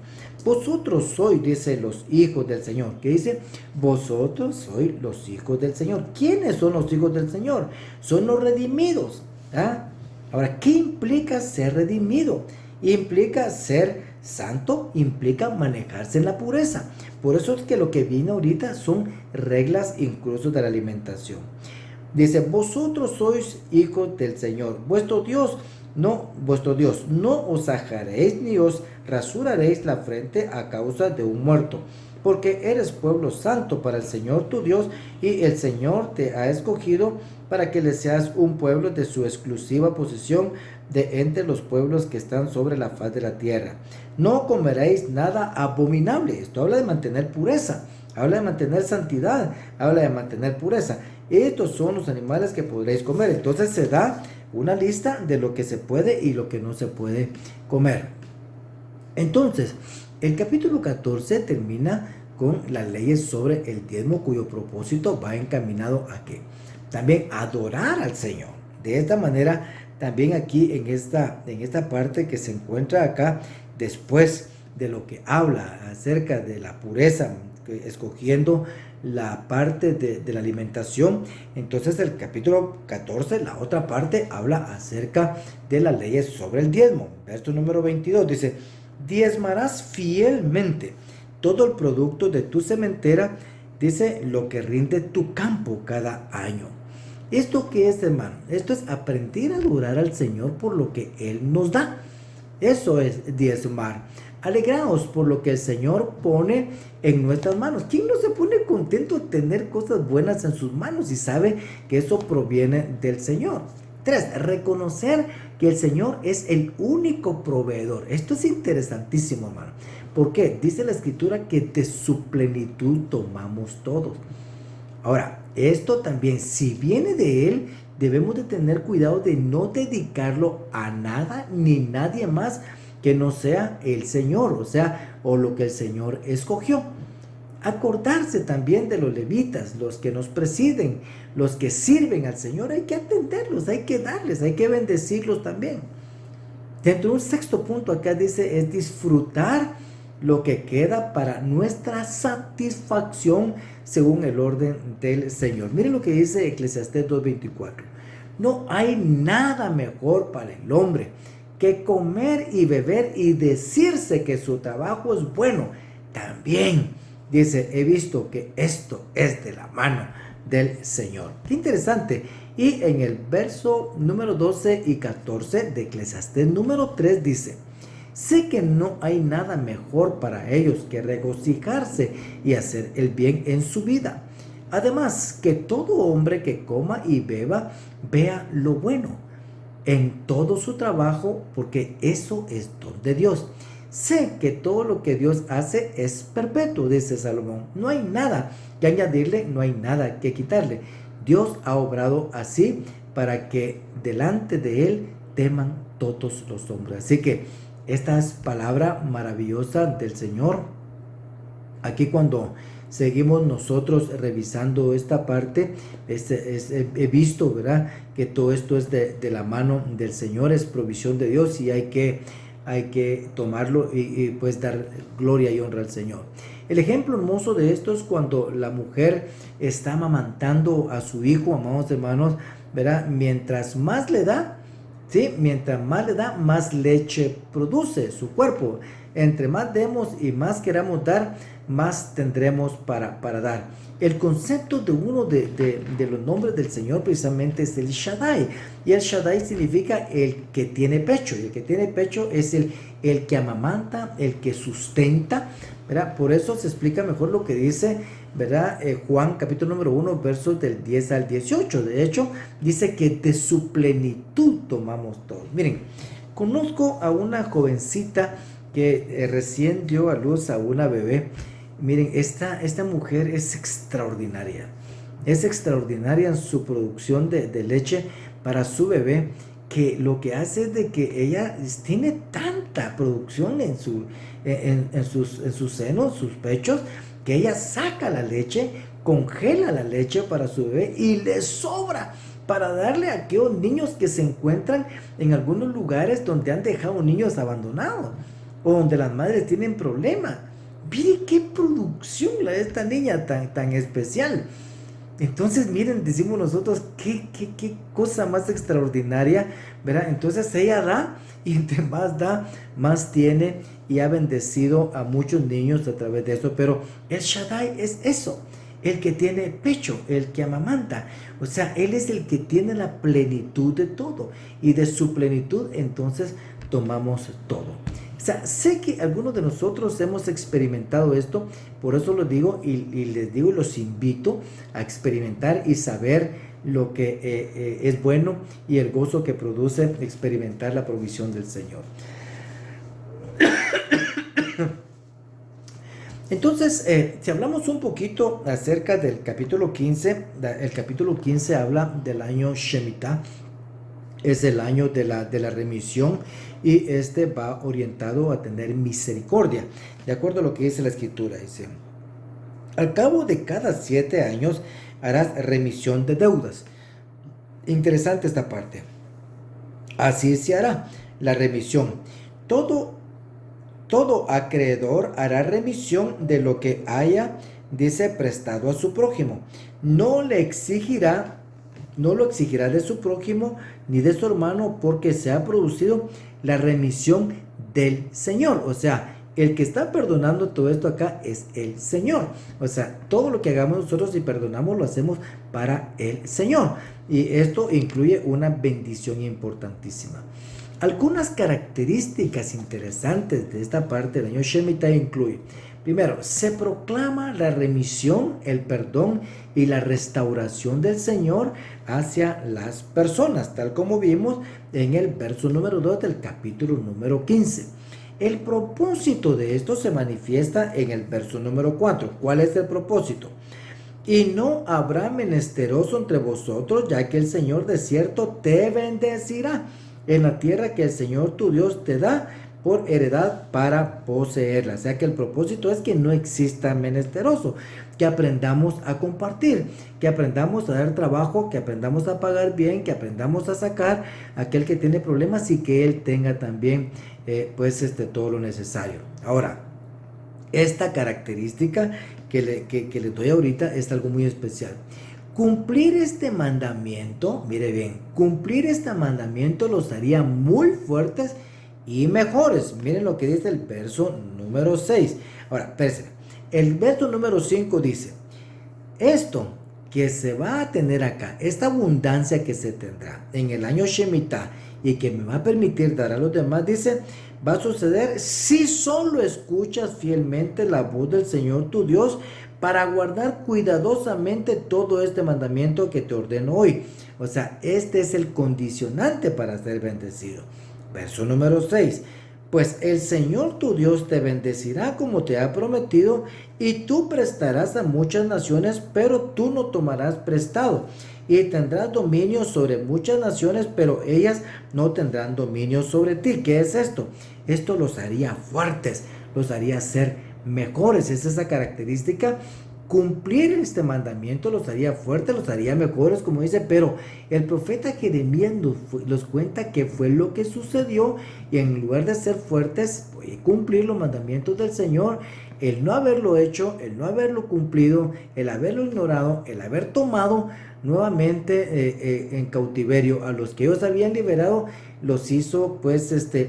vosotros sois, dice, los hijos del Señor. ¿Qué dice? Vosotros sois los hijos del Señor. ¿Quiénes son los hijos del Señor? Son los redimidos. ¿Ah? Ahora, ¿qué implica ser redimido? Implica ser santo, implica manejarse en la pureza. Por eso es que lo que viene ahorita son reglas incluso de la alimentación. Dice: vosotros sois hijos del Señor, vuestro Dios no os ajaréis ni os rasuraréis la frente a causa de un muerto, porque eres pueblo santo para el Señor tu Dios, y el Señor te ha escogido para que le seas un pueblo de su exclusiva posesión de entre los pueblos que están sobre la faz de la tierra. No comeréis nada abominable. Esto habla de mantener pureza, habla de mantener santidad, habla de mantener pureza. Estos son los animales que podréis comer. Entonces se da una lista de lo que se puede y lo que no se puede comer. Entonces, el capítulo 14 termina con las leyes sobre el diezmo, cuyo propósito va encaminado a que también adorar al Señor. De esta manera, también aquí en esta parte que se encuentra acá, después de lo que habla acerca de la pureza, escogiendo la parte de la alimentación, entonces el capítulo 14, la otra parte, habla acerca de las leyes sobre el diezmo. Verso número 22 dice: diezmarás fielmente todo el producto de tu sementera, dice, lo que rinde tu campo cada año. ¿Esto qué es, hermano? Esto es aprender a adorar al Señor por lo que Él nos da. Eso es diezmar. Alegraos por lo que el Señor pone en nuestras manos. ¿Quién no se pone contento de tener cosas buenas en sus manos y sabe que eso proviene del Señor? 3. Reconocer que el Señor es el único proveedor. Esto es interesantísimo, hermano. ¿Por qué? Dice la Escritura que de su plenitud tomamos todos. Ahora, esto también, si viene de Él, debemos de tener cuidado de no dedicarlo a nada ni nadie más que no sea el Señor, o lo que el Señor escogió. Acordarse también de los levitas, los que nos presiden, los que sirven al Señor, hay que atenderlos, hay que darles, hay que bendecirlos también. Dentro de un sexto punto acá dice, es disfrutar lo que queda para nuestra satisfacción según el orden del Señor. Miren lo que dice Eclesiastés 2:24. No hay nada mejor para el hombre que comer y beber y decirse que su trabajo es bueno. También dice, he visto que esto es de la mano del Señor. Qué interesante. Y en el verso número 12 y 14 de Eclesiastés número 3 dice, sé que no hay nada mejor para ellos que regocijarse y hacer el bien en su vida. Además, que todo hombre que coma y beba vea lo bueno en todo su trabajo, porque eso es don de Dios. Sé que todo lo que Dios hace es perpetuo, dice Salomón. No hay nada que añadirle, no hay nada que quitarle. Dios ha obrado así para que delante de Él teman todos los hombres. Así que esta es palabra maravillosa del Señor. Aquí cuando seguimos nosotros revisando esta parte, he visto, ¿verdad?, que todo esto es de la mano del Señor, es provisión de Dios y hay que tomarlo y pues dar gloria y honra al Señor. El ejemplo hermoso de esto es cuando la mujer está amamantando a su hijo, amados hermanos, ¿verdad? Mientras más le da, ¿sí? Mientras más le da, más leche produce su cuerpo. Entre más demos y más queramos dar, más tendremos para dar. El concepto de uno de los nombres del Señor precisamente es el Shaddai. Y el Shaddai significa el que tiene pecho. Y el que tiene pecho es el que amamanta, el que sustenta, ¿verdad? Por eso se explica mejor lo que dice, ¿verdad? Juan capítulo número 1, versos del 10 al 18. De hecho, dice que de su plenitud tomamos todos. Miren, conozco a una jovencita que recién dio a luz a una bebé. Miren, esta mujer es extraordinaria. Es extraordinaria en su producción de leche para su bebé, que lo que hace es de que ella tiene tanta producción en sus senos, sus pechos, que ella saca la leche, congela la leche para su bebé y le sobra para darle a aquellos niños que se encuentran en algunos lugares donde han dejado niños abandonados o donde las madres tienen problemas. Miren qué producción la de esta niña tan especial. Entonces, miren, decimos nosotros, qué cosa más extraordinaria, ¿verdad? Entonces ella da, y entre más da, más tiene, y ha bendecido a muchos niños a través de eso. Pero el Shaddai es eso, el que tiene pecho, el que amamanta. O sea, Él es el que tiene la plenitud de todo, y de su plenitud entonces tomamos todo. O sea, sé que algunos de nosotros hemos experimentado esto, por eso lo digo y les digo y los invito a experimentar y saber lo que es bueno y el gozo que produce experimentar la provisión del Señor. Entonces, si hablamos un poquito acerca del capítulo 15, el capítulo 15 habla del año Shemitah, es el año de la remisión, y este va orientado a tener misericordia, de acuerdo a lo que dice la Escritura. Dice, al cabo de cada 7 años harás remisión de deudas. Interesante esta parte. Así se hará la remisión. Todo acreedor hará remisión de lo que haya, dice, prestado a su prójimo. No lo exigirá de su prójimo ni de su hermano, porque se ha producido la remisión del Señor. O sea, El que está perdonando todo esto acá es el Señor. O sea, todo lo que hagamos nosotros y perdonamos lo hacemos para el Señor. Y esto incluye una bendición importantísima. Algunas características interesantes de esta parte del año Shemitah incluyen: primero, se proclama la remisión, el perdón y la restauración del Señor hacia las personas, tal como vimos en el verso número 2 del capítulo número 15. El propósito de esto se manifiesta en el verso número 4. ¿Cuál es el propósito? Y no habrá menesteroso entre vosotros, ya que el Señor de cierto te bendecirá en la tierra que el Señor tu Dios te da por heredad para poseerla. O sea que el propósito es que no exista menesteroso, que aprendamos a compartir, que aprendamos a dar trabajo, que aprendamos a pagar bien, que aprendamos a sacar a aquel que tiene problemas y que él tenga también todo lo necesario. Ahora, esta característica que le doy ahorita es algo muy especial. Cumplir este mandamiento, mire bien, cumplir este mandamiento los haría muy fuertes y mejores. Miren lo que dice el verso número 6. Ahora, espérense. El verso número 5 dice: esto que se va a tener acá, esta abundancia que se tendrá en el año Shemitah y que me va a permitir dar a los demás, dice, va a suceder si solo escuchas fielmente la voz del Señor tu Dios para guardar cuidadosamente todo este mandamiento que te ordeno hoy. O sea, este es el condicionante para ser bendecido. Verso número 6. Pues el Señor tu Dios te bendecirá como te ha prometido, y tú prestarás a muchas naciones, pero tú no tomarás prestado. Y tendrás dominio sobre muchas naciones, pero ellas no tendrán dominio sobre ti. ¿Qué es esto? Esto los haría fuertes, los haría ser mejores. Es esa característica. Cumplir este mandamiento los haría fuertes, los haría mejores, como dice, pero el profeta Jeremías nos cuenta que fue lo que sucedió, y en lugar de ser fuertes, cumplir los mandamientos del Señor, el no haberlo hecho, el no haberlo cumplido, el haberlo ignorado, el haber tomado nuevamente en cautiverio a los que ellos habían liberado, los hizo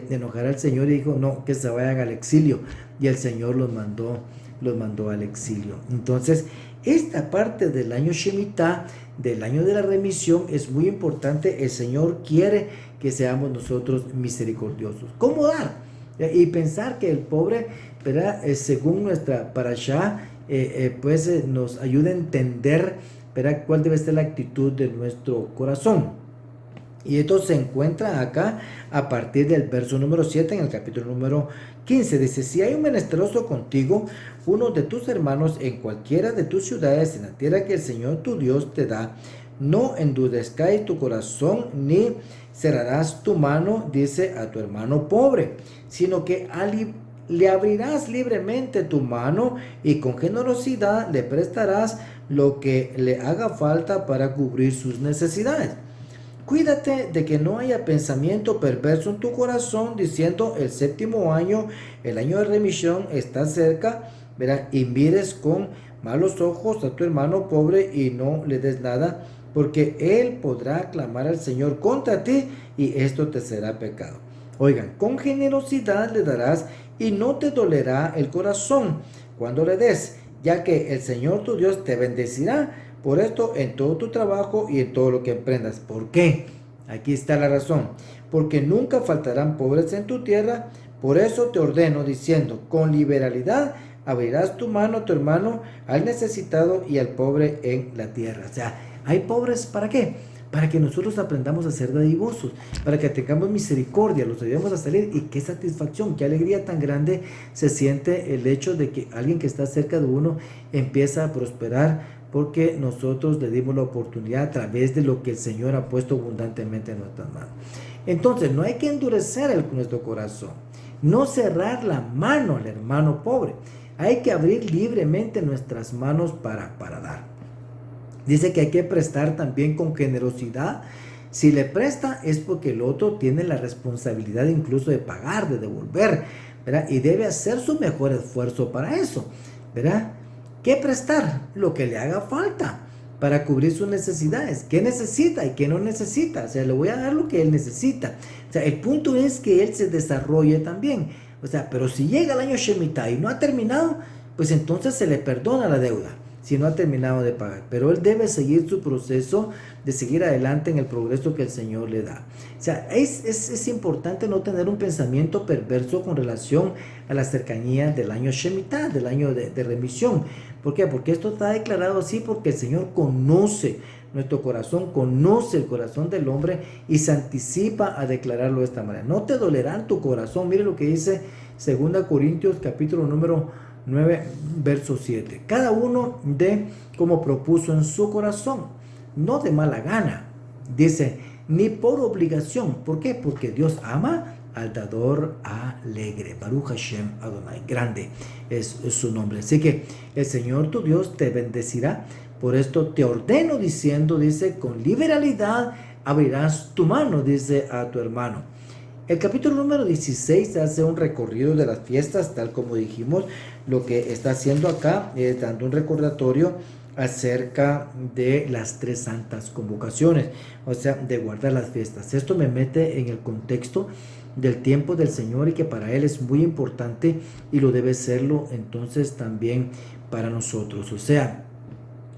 enojar al Señor, y dijo, no, que se vayan al exilio, y el Señor los mandó al exilio. Entonces, esta parte del año Shemitah, del año de la remisión, es muy importante. El Señor quiere que seamos nosotros misericordiosos. ¿Cómo dar? Y pensar que el pobre, ¿verdad? Según nuestra parashá, nos ayuda a entender, ¿verdad?, cuál debe ser la actitud de nuestro corazón. Y esto se encuentra acá a partir del verso número 7 en el capítulo número 15. Dice: si hay un menesteroso contigo, uno de tus hermanos, en cualquiera de tus ciudades, en la tierra que el Señor tu Dios te da, no endurezcáis tu corazón, ni cerrarás tu mano, dice, a tu hermano pobre, sino que le abrirás libremente tu mano, y con generosidad le prestarás lo que le haga falta para cubrir sus necesidades. Cuídate de que no haya pensamiento perverso en tu corazón, diciendo: el séptimo año, el año de remisión, está cerca, ¿verdad? Y mires con malos ojos a tu hermano pobre y no le des nada, porque él podrá clamar al Señor contra ti, y esto te será pecado. Oigan, con generosidad le darás, y no te dolerá el corazón cuando le des, ya que el Señor tu Dios te bendecirá por esto en todo tu trabajo y en todo lo que emprendas. ¿Por qué? Aquí está la razón. Porque nunca faltarán pobres en tu tierra. Por eso te ordeno, diciendo: con liberalidad abrirás tu mano a tu hermano, al necesitado y al pobre en la tierra. O sea, ¿hay pobres para qué? Para que nosotros aprendamos a ser dadivosos, para que tengamos misericordia, los ayudemos a salir. Y qué satisfacción, qué alegría tan grande se siente el hecho de que alguien que está cerca de uno empieza a prosperar, porque nosotros le dimos la oportunidad a través de lo que el Señor ha puesto abundantemente en nuestras manos. Entonces, no hay que endurecer nuestro corazón, no cerrar la mano al hermano pobre. Hay que abrir libremente nuestras manos para dar. Dice que hay que prestar también con generosidad. Si le presta, es porque el otro tiene la responsabilidad incluso de pagar, de devolver, ¿verdad? Y debe hacer su mejor esfuerzo para eso, ¿verdad? ¿Qué prestar? Lo que le haga falta para cubrir sus necesidades. ¿Qué necesita y qué no necesita? O sea, le voy a dar lo que él necesita. O sea, el punto es que él se desarrolle también. O sea, pero si llega el año Shemitah y no ha terminado, pues entonces se le perdona la deuda si no ha terminado de pagar. Pero él debe seguir su proceso de seguir adelante en el progreso que el Señor le da. O sea, es importante no tener un pensamiento perverso con relación a la cercanía del año Shemitah, del año de remisión. ¿Por qué? Porque esto está declarado así porque el Señor conoce nuestro corazón, conoce el corazón del hombre y se anticipa a declararlo de esta manera. No te dolerá en tu corazón. Mire lo que dice 2 Corintios capítulo número 9, verso 7. Cada uno de como propuso en su corazón, no de mala gana. Dice, ni por obligación. ¿Por qué? Porque Dios ama al dador alegre. Baruch Hashem Adonai. Grande es su nombre. Así que el Señor tu Dios te bendecirá. Por esto te ordeno diciendo, dice, con liberalidad abrirás tu mano, dice a tu hermano. El capítulo número 16 hace un recorrido de las fiestas, tal como dijimos. Lo que está haciendo acá es dando un recordatorio acerca de las 3 santas convocaciones, o sea, de guardar las fiestas. Esto me mete en el contexto del tiempo del Señor y que para Él es muy importante y lo debe serlo entonces también para nosotros. O sea,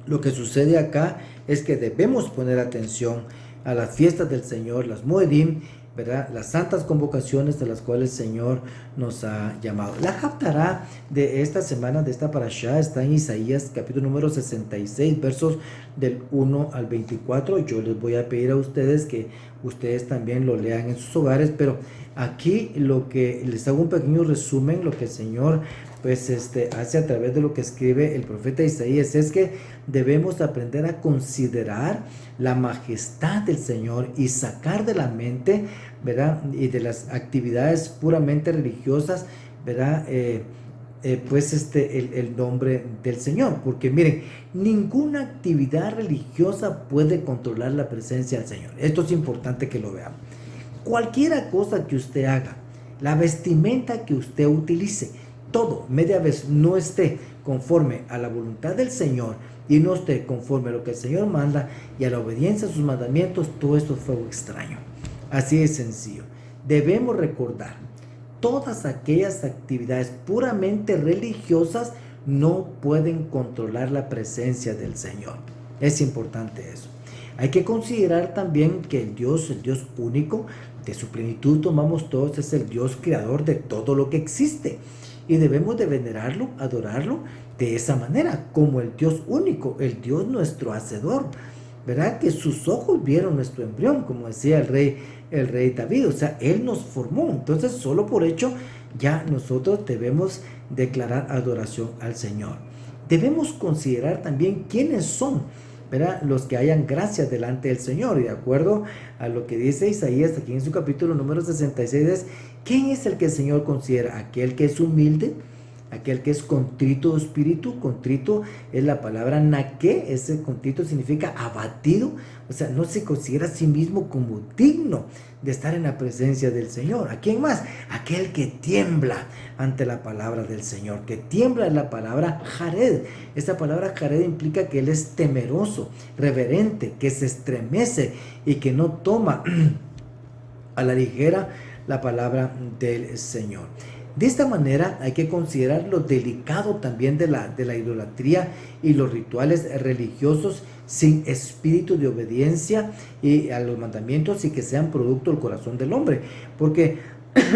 lo que sucede acá es que debemos poner atención a las fiestas del Señor, las Moedim, ¿verdad? Las santas convocaciones de las cuales el Señor nos ha llamado. La Haftará de esta semana, de esta parashá, está en Isaías capítulo número 66, versos del 1 al 24. Yo les voy a pedir a ustedes que ustedes también lo lean en sus hogares, pero aquí lo que les hago un pequeño resumen, lo que el Señor pues hace a través de lo que escribe el profeta Isaías, es que debemos aprender a considerar la majestad del Señor y sacar de la mente, ¿verdad? Y de las actividades puramente religiosas, ¿verdad? El nombre del Señor, porque miren, ninguna actividad religiosa puede controlar la presencia del Señor. Esto es importante que lo veamos. Cualquiera cosa que usted haga, la vestimenta que usted utilice, todo, media vez no esté conforme a la voluntad del Señor y no esté conforme a lo que el Señor manda y a la obediencia a sus mandamientos, todo esto es fuego extraño. Así de sencillo. Debemos recordar, todas aquellas actividades puramente religiosas no pueden controlar la presencia del Señor. Es importante eso. Hay que considerar también que el Dios único, de su plenitud tomamos todos, es el Dios creador de todo lo que existe. Y debemos de venerarlo, adorarlo de esa manera, como el Dios único, el Dios nuestro hacedor. ¿Verdad? Que sus ojos vieron nuestro embrión, como decía el rey David. O sea, Él nos formó. Entonces, solo por hecho, ya nosotros debemos declarar adoración al Señor. Debemos considerar también quiénes son, ¿verdad? Los que hayan gracia delante del Señor. Y de acuerdo a lo que dice Isaías aquí en su capítulo número 66, es ¿quién es el que el Señor considera? Aquel que es humilde, aquel que es contrito de espíritu. Contrito es la palabra naque, ese contrito significa abatido, o sea, no se considera a sí mismo como digno de estar en la presencia del Señor. ¿A quién más? Aquel que tiembla ante la palabra del Señor, que tiembla es la palabra jared. Esta palabra jared implica que él es temeroso, reverente, que se estremece y que no toma a la ligera la palabra del Señor. De esta manera hay que considerar lo delicado también de la idolatría y los rituales religiosos sin espíritu de obediencia y a los mandamientos y que sean producto del corazón del hombre. Porque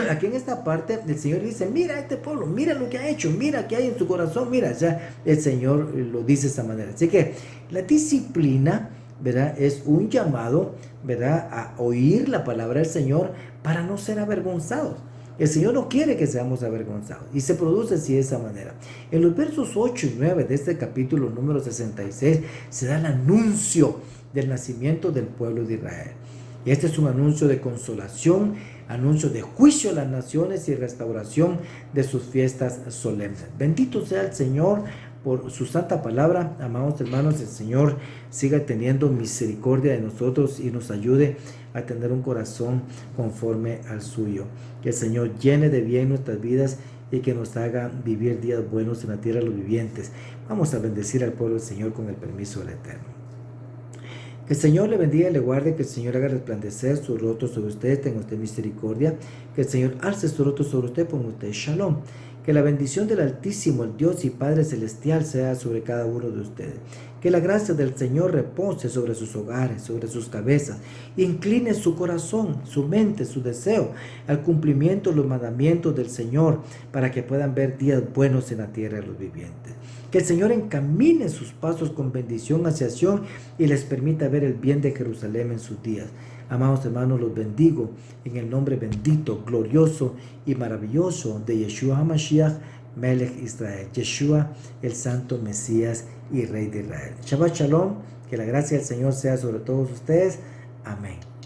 aquí en esta parte el Señor dice, mira este pueblo, mira lo que ha hecho, mira qué hay en su corazón, mira, ya el Señor lo dice de esa manera. Así que la disciplina, ¿verdad? Es un llamado, ¿verdad? A oír la palabra del Señor para no ser avergonzados. El Señor no quiere que seamos avergonzados y se produce así de esa manera. En los versos 8 y 9 de este capítulo número 66 se da el anuncio del nacimiento del pueblo de Israel. Y este es un anuncio de consolación, anuncio de juicio a las naciones y restauración de sus fiestas solemnes. Bendito sea el Señor por su santa palabra. Amados hermanos, el Señor siga teniendo misericordia de nosotros y nos ayude a tener un corazón conforme al suyo. Que el Señor llene de bien nuestras vidas y que nos haga vivir días buenos en la tierra de los vivientes. Vamos a bendecir al pueblo del Señor con el permiso del Eterno. Que el Señor le bendiga y le guarde, que el Señor haga resplandecer su rostro sobre usted, tenga usted misericordia, que el Señor alce su rostro sobre usted, ponga usted shalom. Que la bendición del Altísimo, el Dios y Padre Celestial, sea sobre cada uno de ustedes. Que la gracia del Señor repose sobre sus hogares, sobre sus cabezas. Incline su corazón, su mente, su deseo al cumplimiento de los mandamientos del Señor, para que puedan ver días buenos en la tierra de los vivientes. Que el Señor encamine sus pasos con bendición hacia Sion y les permita ver el bien de Jerusalén en sus días. Amados hermanos, los bendigo en el nombre bendito, glorioso y maravilloso de Yeshua HaMashiach, Melech Israel. Yeshua, el Santo Mesías y Rey de Israel. Shabbat Shalom, que la gracia del Señor sea sobre todos ustedes. Amén.